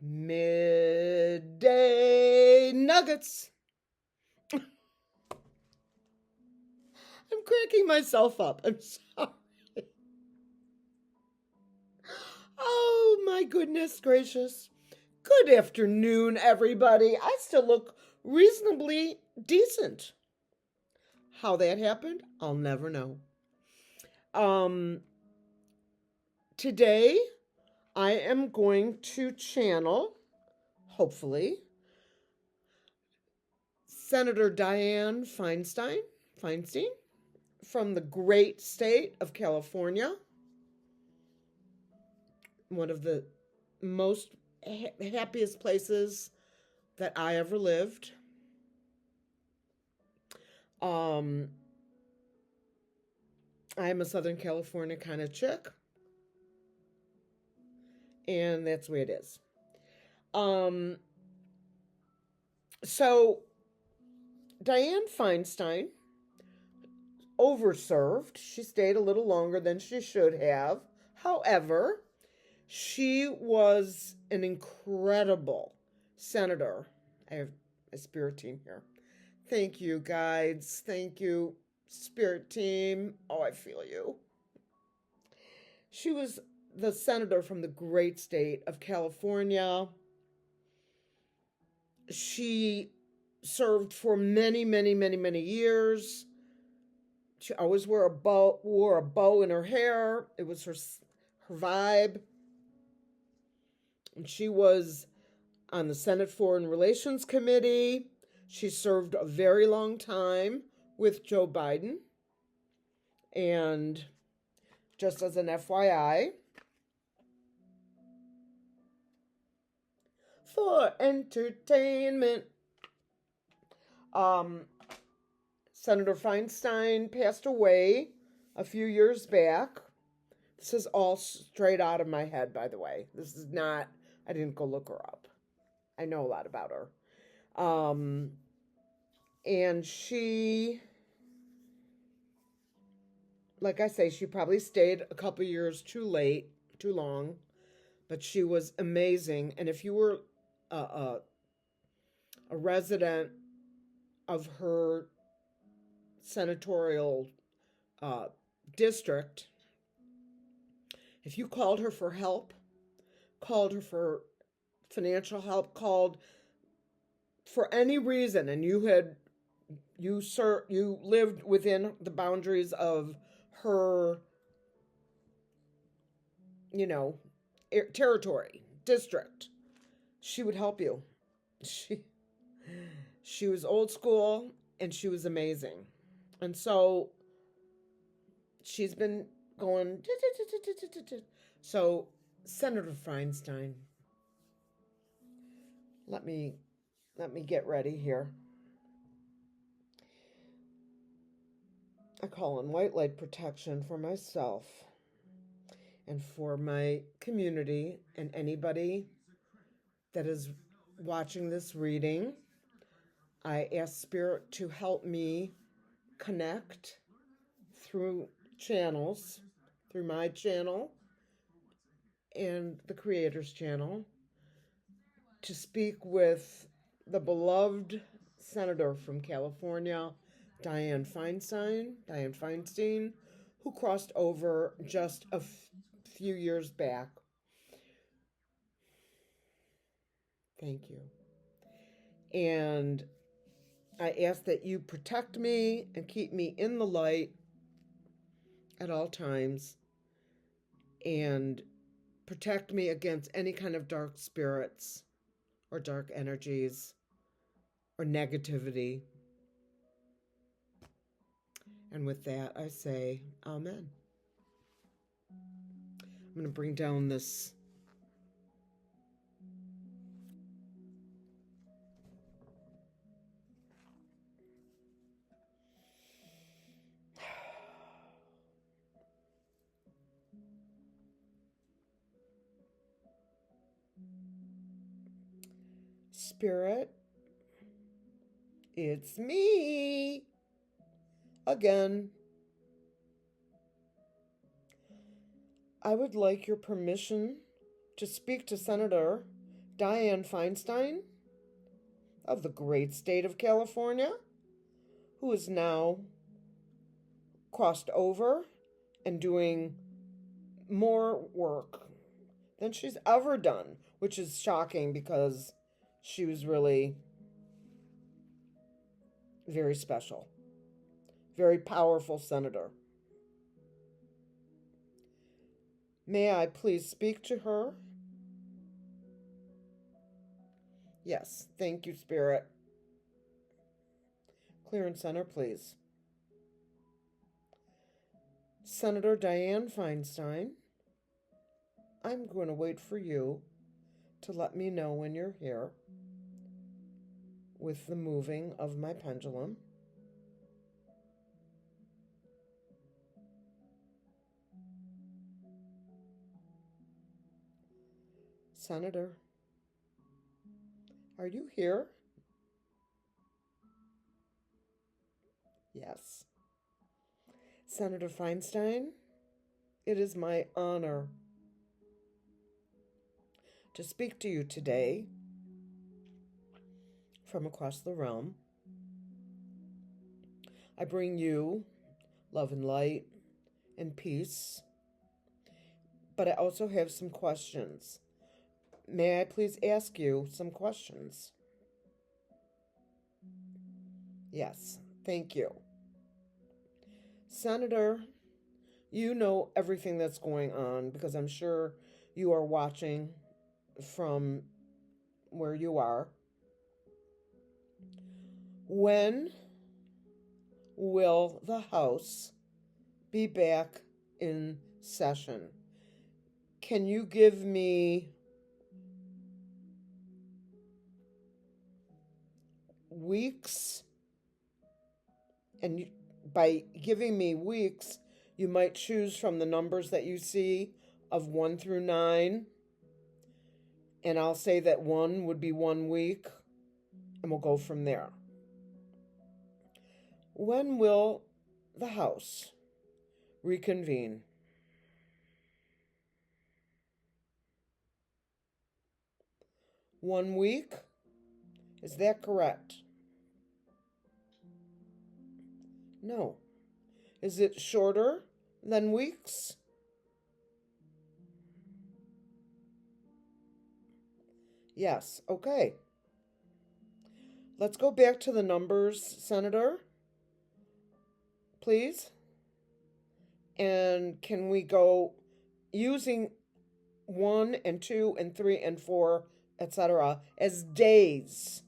Midday nuggets. I'm cracking myself up. I'm sorry. Oh my goodness gracious. Good afternoon, everybody. I still look reasonably decent. How that happened, I'll never know. Today I am going to channel, hopefully, Senator Dianne Feinstein from the great state of California, one of the most happiest places that I ever lived. I'm a Southern California kind of chick, and that's the way it is. So Dianne Feinstein overserved. She stayed a little longer than she should have. However, she was an incredible senator. I have a spirit team here. Thank you, guides. Thank you, spirit team. Oh, I feel you. She was the senator from the great state of California. She served for many, many, many, many years. She always wore a bow in her hair. It was her vibe. And she was on the Senate Foreign Relations Committee. She served a very long time with Joe Biden. And just as an FYI, for entertainment, Senator Feinstein passed away a few years back. This is all straight out of my head, by the way. This is not, I didn't go look her up. I know a lot about her. And she, like I say, she probably stayed a couple years too long, but she was amazing. And if you were a resident of her senatorial district, if you called her for help, called her for financial help, called for any reason, and you lived within the boundaries of her, territory, district, she would help you. She was old school and she was amazing. And so she's been going. So Senator Feinstein, let me get ready here. I call in white light protection for myself and for my community and anybody that is watching this reading. I ask Spirit to help me connect through channels, through my channel and the Creator's channel, to speak with the beloved senator from California, Dianne Feinstein, who crossed over just a few years back. Thank you. And I ask that you protect me and keep me in the light at all times, and protect me against any kind of dark spirits or dark energies or negativity. And with that, I say, Amen. I'm going to bring down this Spirit. It's me again. I would like your permission to speak to Senator Dianne Feinstein of the great state of California, who is now crossed over and doing more work than she's ever done, which is shocking because she was really very special, very powerful senator. May I please speak to her? Yes, thank you, Spirit. Clear and center, please. Senator Dianne Feinstein, I'm going to wait for you to let me know when you're here with the moving of my pendulum. Senator, are you here? Yes. Senator Feinstein, it is my honor to speak to you today from across the realm. I bring you love and light and peace, but I also have some questions. May I please ask you some questions? Yes, thank you. Senator, you know everything that's going on because I'm sure you are watching from where you are. When will the House be back in session? Can you give me weeks? And by giving me weeks, you might choose from the numbers that you see of 1 through 9. And I'll say that 1 would be 1 week, and we'll go from there. When will the House reconvene? One week? Is that correct? No. Is it shorter than weeks? Yes. Okay. Let's go back to the numbers, Senator, please. And can we go using 1 and 2 and 3 and 4, etc., as days?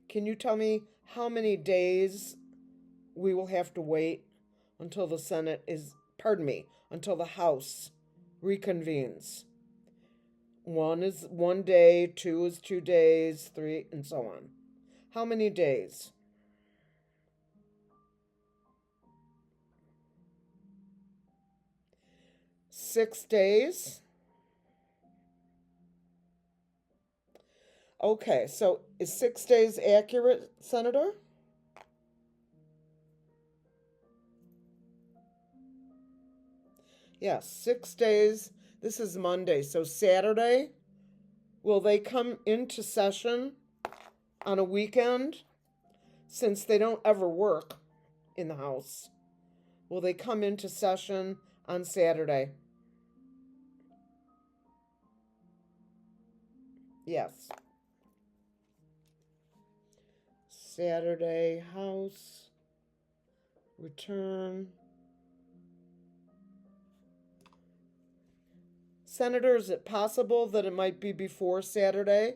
Can you tell me how many days we will have to wait until the until the House reconvenes? 1 is 1 day, 2 is 2 days, 3, and so on. How many days? Six days? Okay, so is 6 days accurate, Senator? Yes, 6 days. This is Monday, so Saturday. Will they come into session on a weekend? Since they don't ever work in the House, will they come into session on Saturday? Yes. Saturday, House, return. Senator, is it possible that it might be before Saturday?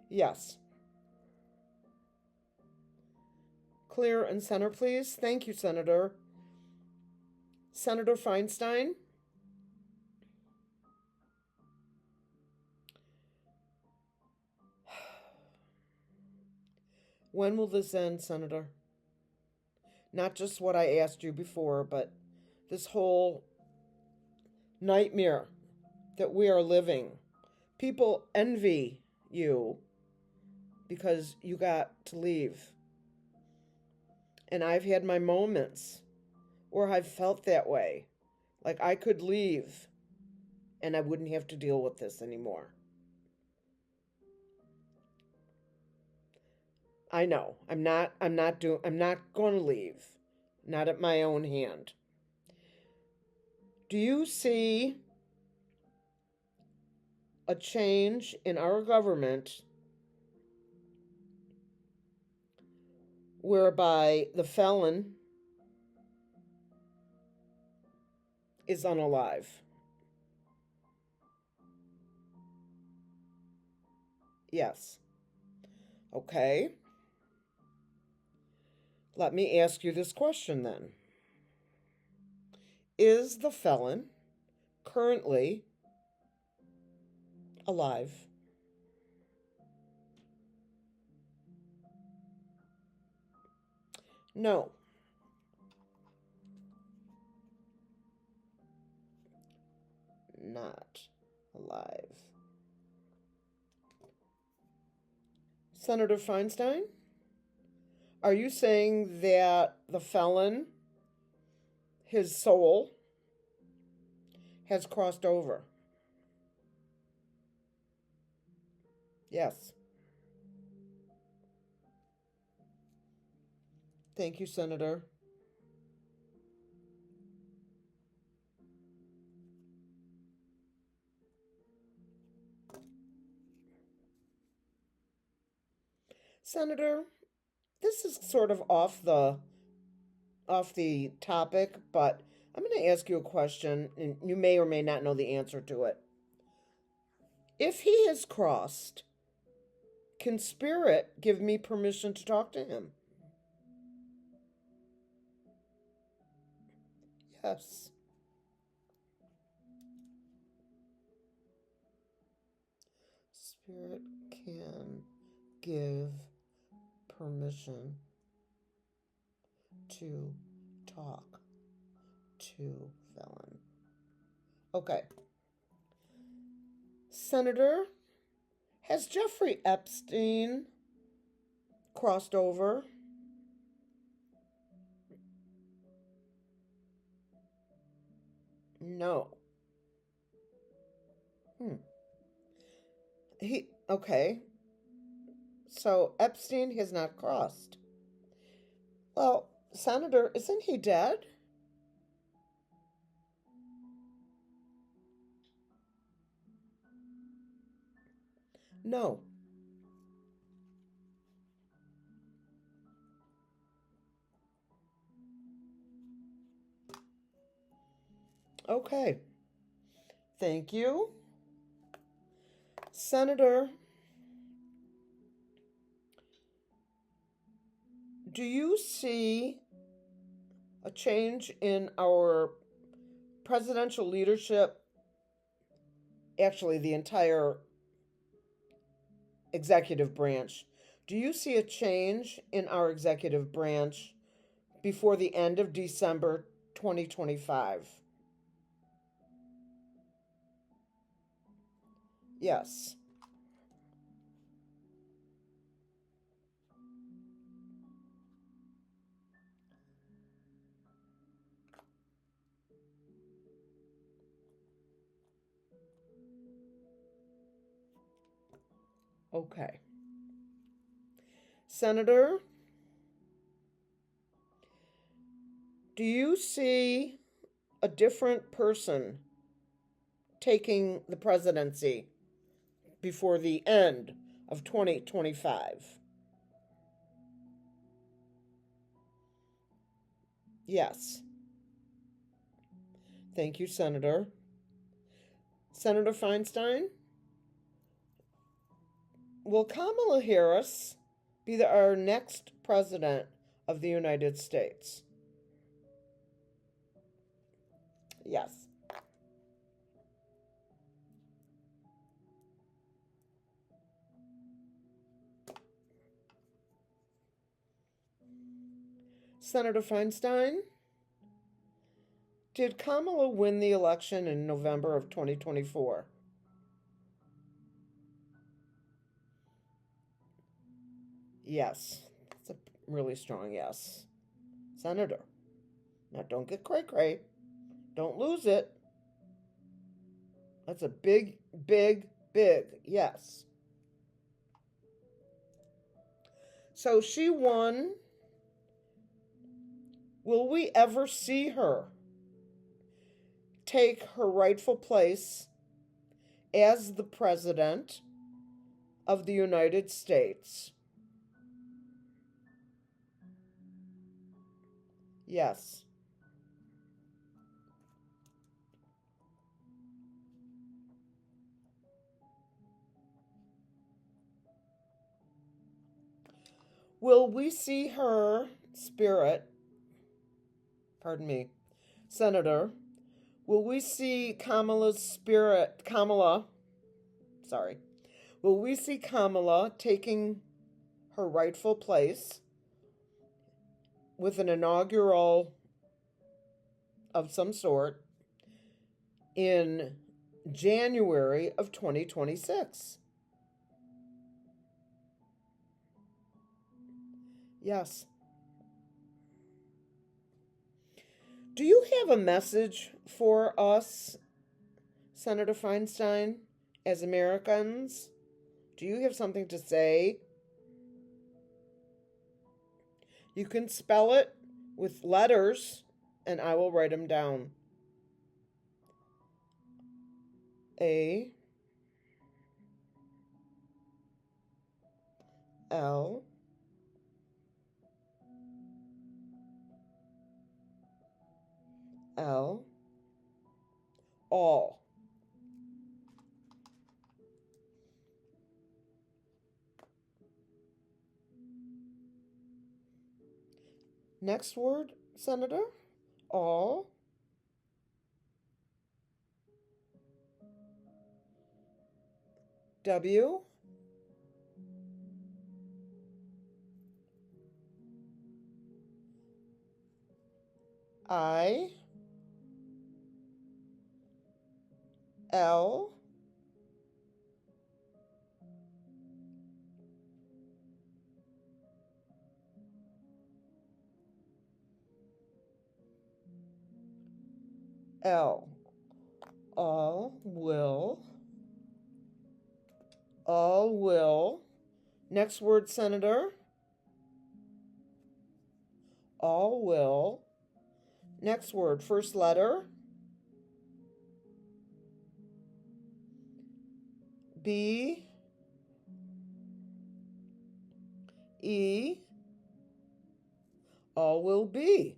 Yes. Clear and center, please. Thank you, Senator. Senator Feinstein? When will this end, Senator? Not just what I asked you before, but this whole nightmare that we are living. People envy you because you got to leave. And I've had my moments where I've felt that way. Like I could leave and I wouldn't have to deal with this anymore. I know. I'm not going to leave. Not at my own hand. Do you see a change in our government whereby the felon is unalive? Yes. Okay. Let me ask you this question then. Is the felon currently alive? No. Not alive. Senator Feinstein, are you saying that the felon, his soul, has crossed over? Yes. Thank you, Senator. Senator, this is sort of off the topic, but I'm going to ask you a question, and you may or may not know the answer to it. If he has crossed, can Spirit give me permission to talk to him? Yes. Spirit can give permission to talk to felon. Okay. Senator, has Jeffrey Epstein crossed over? No. Hmm. Okay. So Epstein has not crossed. Well, Senator, isn't he dead? No. Okay. Thank you. Senator, do you see a change in our presidential leadership? Actually, the entire executive branch. Do you see a change in our executive branch before the end of December 2025? Yes. Okay. Senator, do you see a different person taking the presidency before the end of 2025? Yes. Thank you, Senator. Senator Feinstein, will Kamala Harris be our next president of the United States? Yes. Senator Feinstein, did Kamala win the election in November of 2024? Yes. That's a really strong yes. Senator, now don't get cray cray. Don't lose it. That's a big, big, big yes. So she won. Will we ever see her take her rightful place as the President of the United States? Yes. Will we see her spirit, pardon me, Senator, will we see Kamala's spirit, sorry, will we see Kamala taking her rightful place with an inaugural of some sort in January of 2026? Yes. Do you have a message for us, Senator Feinstein, as Americans? Do you have something to say? You can spell it with letters, and I will write them down. A L L all. Next word, Senator. All. W I L L. All will. All will. Next word, Senator. All will. Next word, first letter. B E. All will be.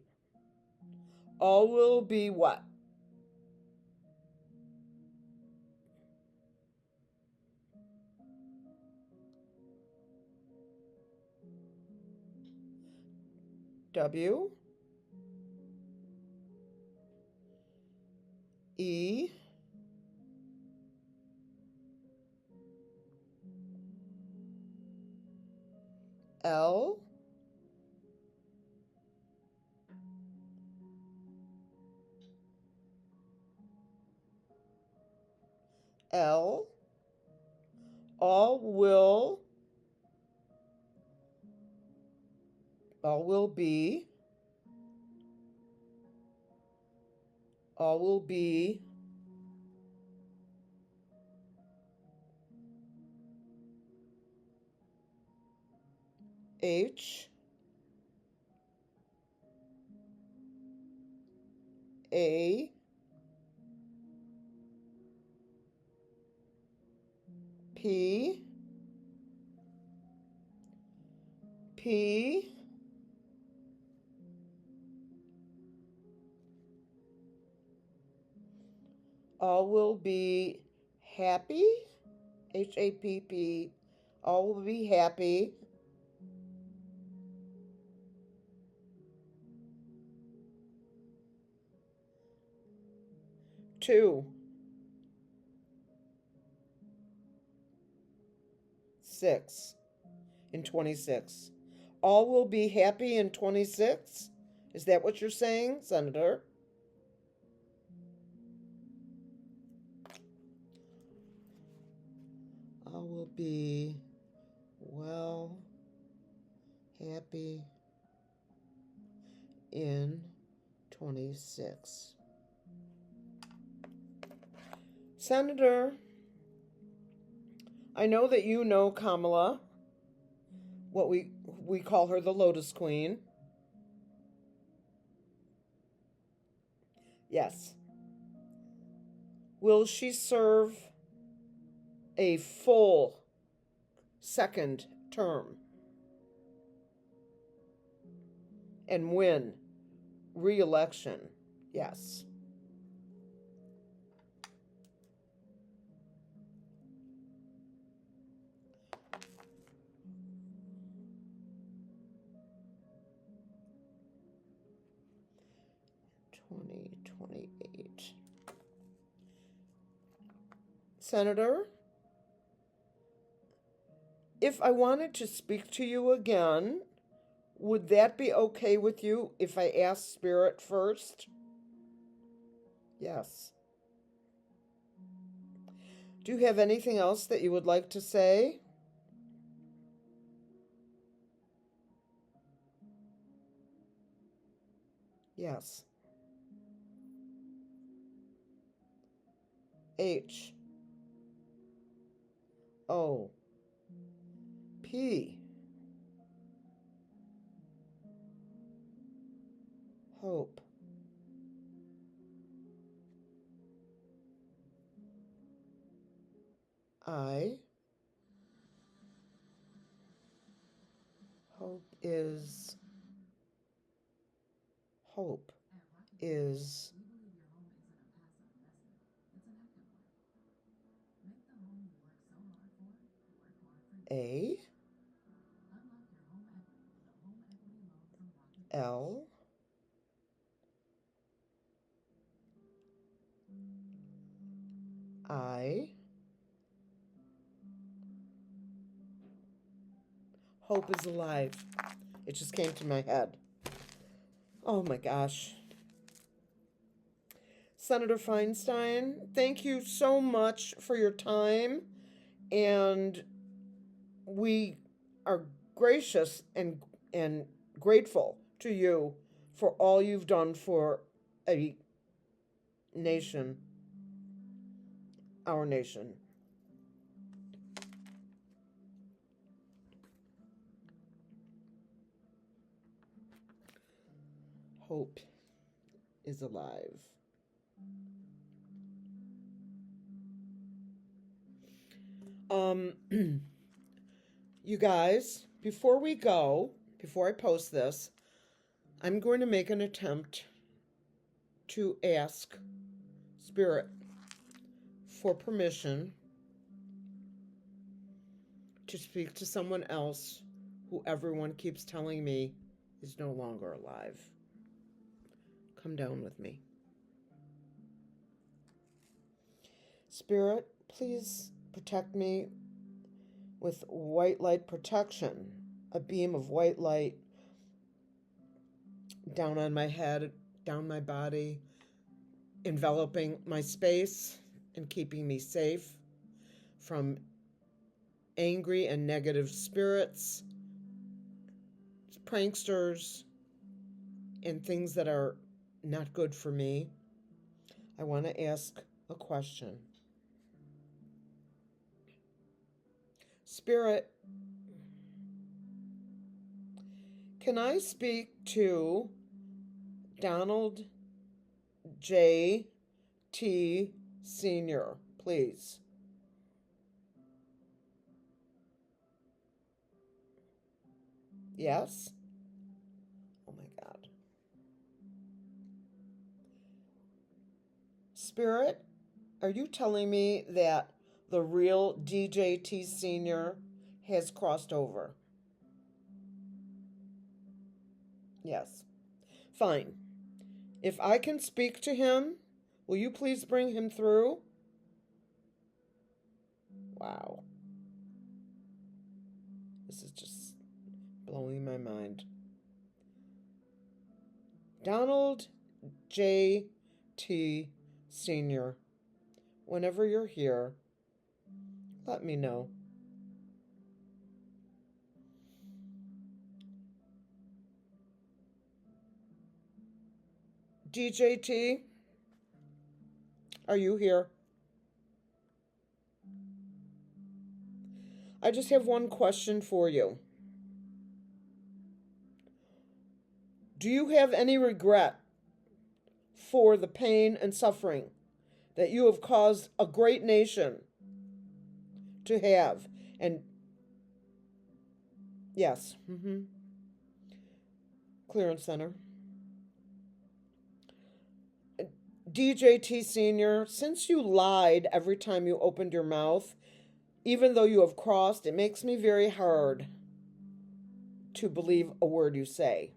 All will be what? W E L L. All will. All will be. All will be. H A P P all will be happy. HAPP. All will be happy. Two. 6 in 26. All will be happy in 26? Is that what you're saying, Senator? All will be well, happy in 26. Senator, I know that you know Kamala, what we call her the Lotus Queen. Yes. Will she serve a full second term and win re-election? Yes. Senator, if I wanted to speak to you again, would that be okay with you if I asked Spirit first? Yes. Do you have anything else that you would like to say? Yes. H O P. Hope. I. Hope is. Hope is. A. L. I. Hope is alive. It just came to my head. Oh my gosh. Senator Feinstein, thank you so much for your time. And we are gracious and grateful to you for all you've done for a nation, our nation. Hope is alive. You guys, before we go, before I post this, I'm going to make an attempt to ask Spirit for permission to speak to someone else who everyone keeps telling me is no longer alive. Come down with me. Spirit, please protect me with white light protection, a beam of white light down on my head, down my body, enveloping my space and keeping me safe from angry and negative spirits, pranksters, and things that are not good for me. I want to ask a question. Spirit, can I speak to Donald J. T. Sr., please? Yes? Oh my God. Spirit, are you telling me that the real DJT Sr. has crossed over? Yes. Fine. If I can speak to him, will you please bring him through? Wow. This is just blowing my mind. Donald J. T. Sr., whenever you're here, let me know. DJT, are you here? I just have one question for you. Do you have any regret for the pain and suffering that you have caused a great nation to have? And yes, Clearance Center. DJT Senior, since you lied every time you opened your mouth, even though you have crossed, it makes me very hard to believe a word you say.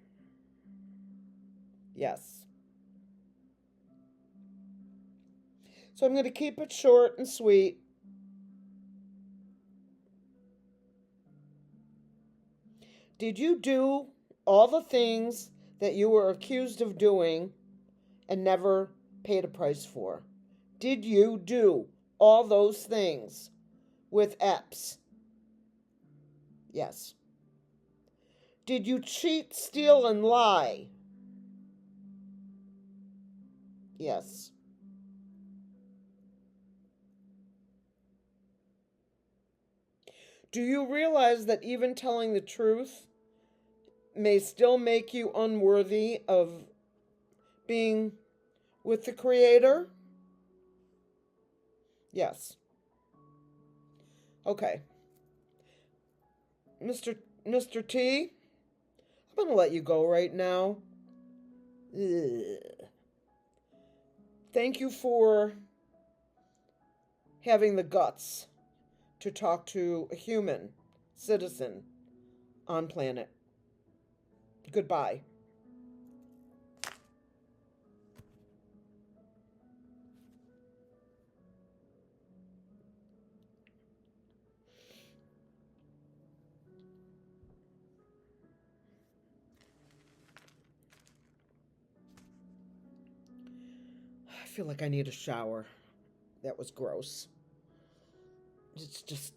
Yes. So I'm going to keep it short and sweet. Did you do all the things that you were accused of doing and never paid a price for? Did you do all those things with EPS? Yes. Did you cheat, steal, and lie? Yes. Do you realize that even telling the truth may still make you unworthy of being with the Creator? Yes. Okay. Mr. T, I'm going to let you go right now. Ugh. Thank you for having the guts to talk to a human citizen on planet. Goodbye. I feel like I need a shower. That was gross. It's just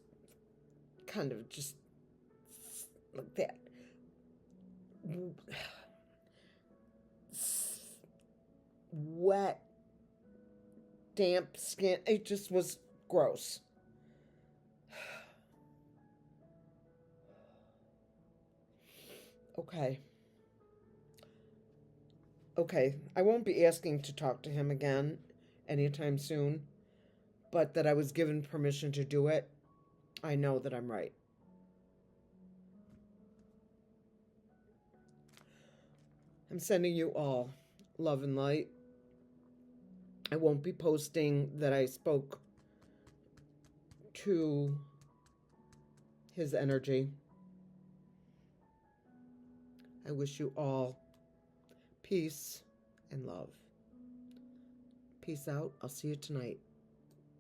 kind of just like that. Wet, damp skin. It just was gross. Okay. Okay, I won't be asking to talk to him again anytime soon, but that I was given permission to do it, I know that I'm right. I'm sending you all love and light. I won't be posting that I spoke to his energy. I wish you all peace and love. Peace out. I'll see you tonight.